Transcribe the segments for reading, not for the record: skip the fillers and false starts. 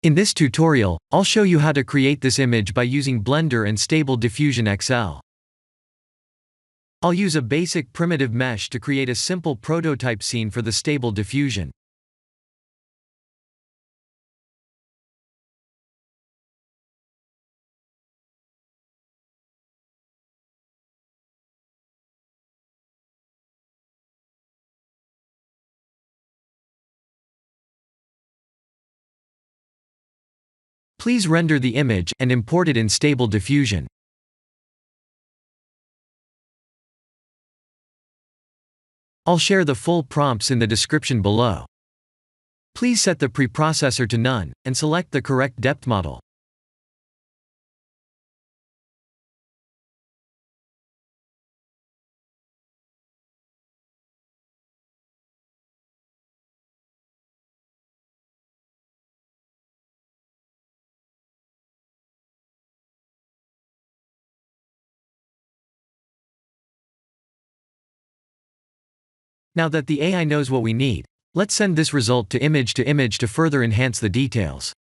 In this tutorial, I'll show you how to create this image by using Blender and Stable Diffusion XL. I'll use a basic primitive mesh to create a simple prototype scene for the Stable Diffusion. Please render the image and import it in Stable Diffusion. I'll share the full prompts in the description below. Please set the preprocessor to none, and select the correct depth model. Now that the AI knows what we need, let's send this result to image to further enhance the details.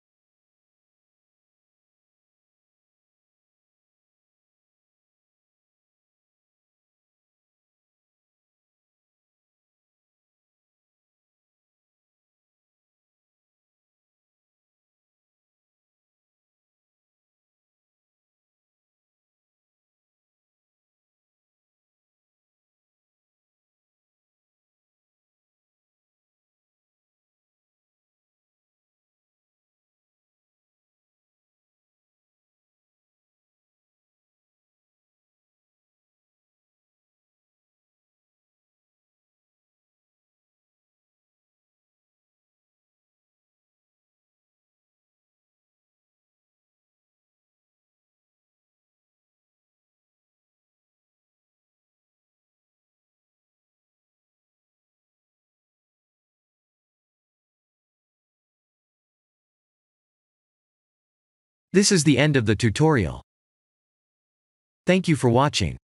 This is the end of the tutorial. Thank you for watching.